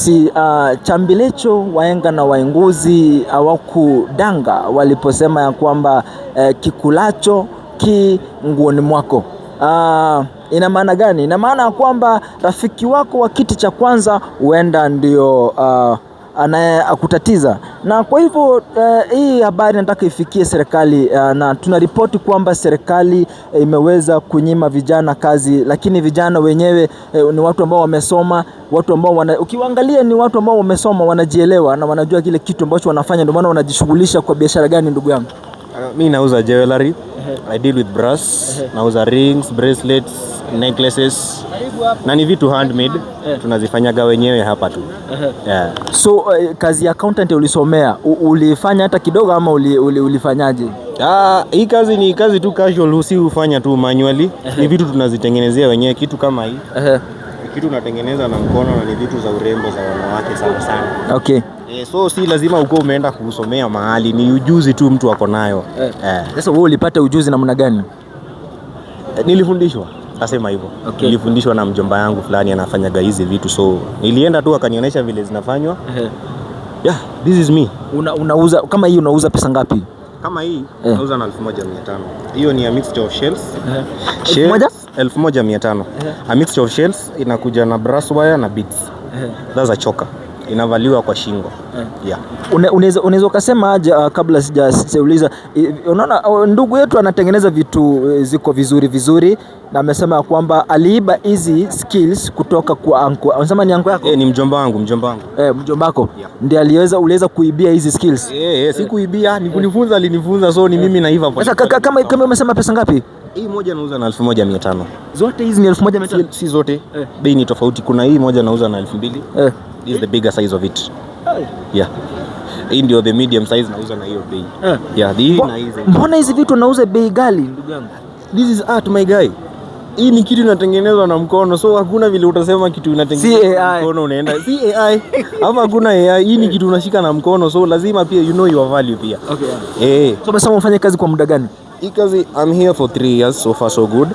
Si Chambilecho, Wahenga na Waenguzi hawakudanga waliposema ya kwamba kikulacho ki nguoni mwako. Ina maana gani? Ina maana ya kwamba rafiki wako wa kiti cha kwanza huenda ndio anayekutatiza. Na kwa hivyo hii habari nataka ifikie serikali, na tunaripoti kwamba serikali imeweza kunyima vijana kazi, lakini vijana wenyewe ni watu ambao wamesoma, watu ambao ukiangalia ni watu ambao wamesoma, wanajielewa na wanajua kile kitu ambacho wanafanya, ndio maana wanajishughulisha kwa biashara gani ndugu yangu? Mimi nauza jewelry. I deal with brass. Nauza rings, bracelets, necklaces. Na ni vitu handmade. Tunazifanyaga wenyewe hapa tu. Yeah. So kazi ya accountant ulisomea, ulifanya hata kidogo ama ulifanyaje? Hii kazi ni kazi tu casual, usi ufanya tu manually. Ni vitu tunazitengenezea wenyewe, kitu kama hii. Kitu tunatengeneza na mkono na ni vitu za urembo za wanawake sana sana. Okay. So si lazima uko umeenda kusomea mahali, ni ujuzi tu mtu wako nayo. Sasa wewe ulipata ujuzi namna gani? Nilifundishwa, nasema hivyo. Okay. Nilifundishwa na mjomba yangu fulani anafanyaga hizi vitu, so nilienda tu akanionyesha vile zinafanywa. Yeah, this is me. Unauza kama hii, unauza pesa ngapi? Kama hii nauza na 1500. Hiyo ni a mixture of shells. 1500. A mixture of shells inakuja na brass wire na beads. That's a choker. Inavaliwa kwa shingo. Yeah. Unaweza kusema aje, kabla sijauliza, unaona ndugu yetu anatengeneza vitu ziko vizuri na amesema kwamba aliiba hizi skills kutoka kwa anko. Unasema ni anko yako? Ni mjomba wangu. Mjomba wako. Yeah. Ndiye uliweza kuibia hizi skills? Si kuibia, ni kunifunza, alinifunza, so ni mimi naiva kwa. Sasa kama umesema pesa ngapi? Hii moja nauza na 1500. Zote hizi ni 1500? Si zote. Bei ni tofauti. Kuna hii moja nauza na 2000. This is the bigger size of it. Yeah. Hii ndio the medium size nauza na hiyo bei. Yeah, hii na hizi. Mbona hizi vitu nauza bei ghali ndugu yangu? This is art my guy. Hii ni kitu inatengenezwa na mkono, so hakuna vile utasema kitu inatengenezwa na mkono unaenda. Si AI. Ama hakuna AI. Hii ni kitu unashika na mkono, so lazima pia you know your value pia. Okay. So umesema unafanya kazi kwa muda gani? Hii kazi I'm here for 3 years, so far so good.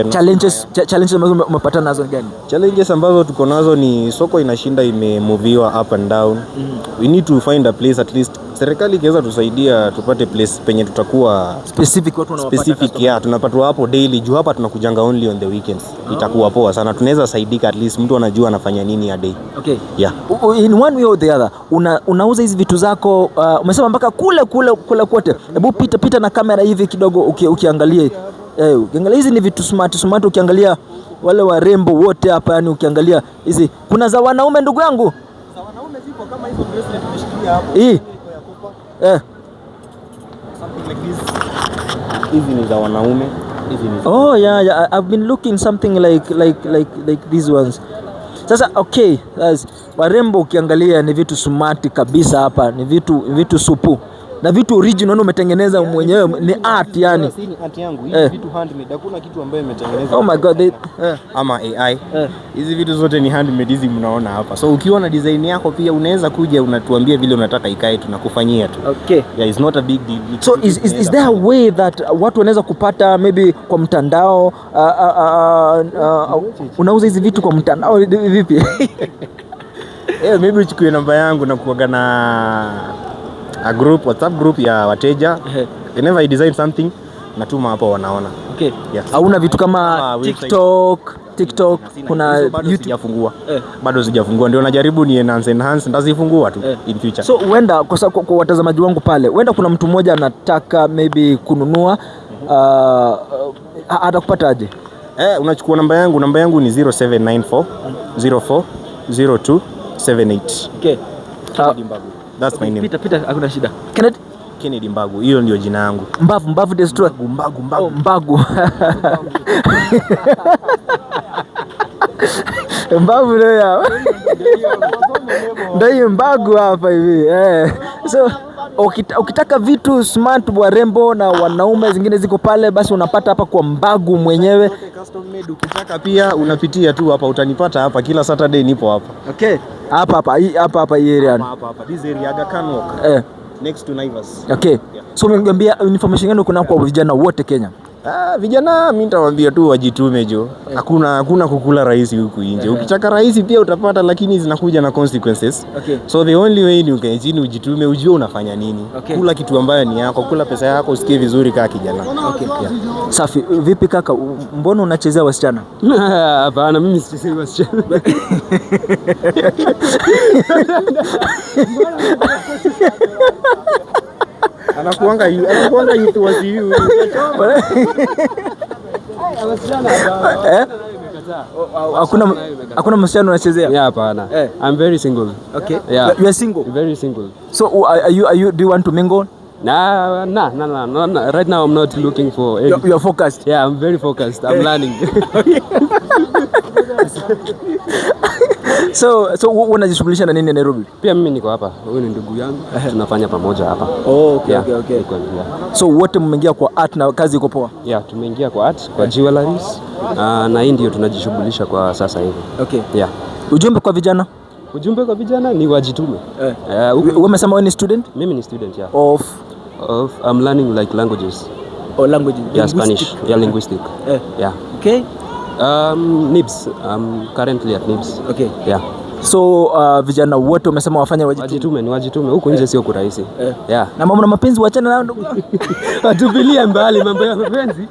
Challenges ambazo umepata nazo ni gani? Challenges ambazo tuko nazo ni soko inashinda imemoviwa up and down. We need to find a place, at least serikali ikiweza tusaidia tupate place penye tutakuwa specific, watu wanapata tunapatwa hapo daily, juu hapa tunakujanga only on the weekends. Itakuwa poa sana, tunaweza saidika, at least mtu anajua anafanya nini a day. Okay. Yeah. In one way or the other, unauza hizi vitu zako, umesema mpaka kule kote. Hebu pita na kamera hivi kidogo ukiangalia. Ukiangalia hizi ni vitu smart, ukiangalia wale warembo wote hapa, yani ukiangalia hizi kuna za wanaume ndugu yangu. Za wanaume zipo kama hizo bracelet tumeshikilia hapo. Hii. Something like this. Hizi ni za wanaume. Yeah, I've been looking something like these ones. Sasa okay, warembo ukiangalia ni vitu smart kabisa hapa, ni vitu supu. Na vitu original umetengeneza mwenyewe, ni art yani. Si ni art yangu, hizi vitu handmade. Hakuna kitu ambayo imetengenezwa. Oh my god, ama AI. Hizi vitu zote ni handmade, hizi mnaona hapa. So ukiona design yako pia unaweza kuja unatuambia vile unataka ikae, tunakufanyia tu. Okay. Yeah, it's not a big deal. So is there a way that watu wanaweza kupata maybe kwa mtandao, unauza hizi vitu kwa mtandao vipi? Maybe uchukue namba yangu na kuaga na a group, WhatsApp group ya wateja. Whenever I design something, natuma hapo wanaona. Okay. Yes. Hauna vitu kama TikTok, kuna YouTube? Bado sijafungua, ndio najaribu ni enhance, ndazifungua tu in future. So huenda kwa watazamaji wangu pale, huenda kuna mtu mmoja anataka maybe kununua, atakupata aje? Unachukua namba yangu ni 0794 04 0278. Okay. That's my name. Pita, hakuna shida. Kennedy Mbagu, hiyo ndio jina yangu. Mbavu destroy. Mbagu. Mbavu leo ya. Ndio Mbagu hapa hivi. So ukitaka vitu smart, warembo na wanaume zingine ziko pale, basi unapata hapa kwa Mbagu mwenyewe. Custom made, ukitaka pia unapitia tu hapa, utanipata hapa kila Saturday, nipo hapa. Okay. Hapa hii area. Hapa. This area Aga Khan Walk. Next to Naivas. Okay. Yeah. So umeniambia information gani kuna kwa vijana wote Kenya? Vijana mimi nitawaambia tu wajitume jo. Hakuna kukula rahisi huku nje. Ukitaka rahisi pia utapata, lakini zinakuja na consequences. So the only way ni ukae chini ujitume, ujue unafanya nini. Kula kitu ambayo ni yako, kula pesa yako, usikie vizuri kama kijana. Safi. Vipi kaka, mbona unachezea wasichana? Hapana, mimi sichezei wasichana. Anakuanga youth wasiu. Hakuna msichana unachezea? Yeah, hapana. I'm very single. Okay. Yeah. You are single? Very single. So do you want to mingle? Nah. Right now I'm not looking for any. You're focused? Yeah, I'm very focused. I'm learning. So unajishughulisha na nini Nairobi? Pia mimi niko hapa. Huyu ni ndugu yangu. Tunafanya pamoja hapa. Okay. So wote mmeingia kwa art na kazi iko poa? Yeah, tumeingia kwa art, kwa jewelries. Na hii ndio tunajishughulisha kwa sasa hivi. Okay. Yeah. Ujumbe kwa vijana? Ujumbe kwa vijana ni wajitume. Umesema wewe ni student? Mimi ni student, yeah. Of I'm learning like languages. Languages? Yeah, Spanish. Yeah, linguistic. Yeah. Okay. NIBS. I'm currently at NIBS. Okay. Yeah. So vijana wote umesema wafanye wajitume. Huko nje sio kurahisi. Yeah. Na mambo na mapenzi waachane nao ndugu. Atupilie mbali mambo ya mapenzi.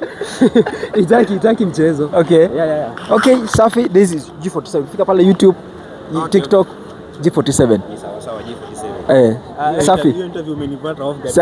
Itaki mchezo. Okay. Yeah. Okay, safi. This is G47. Fika pale YouTube, TikTok, G47. Sawa G47. Safi. Hiyo interview umenipata off guard.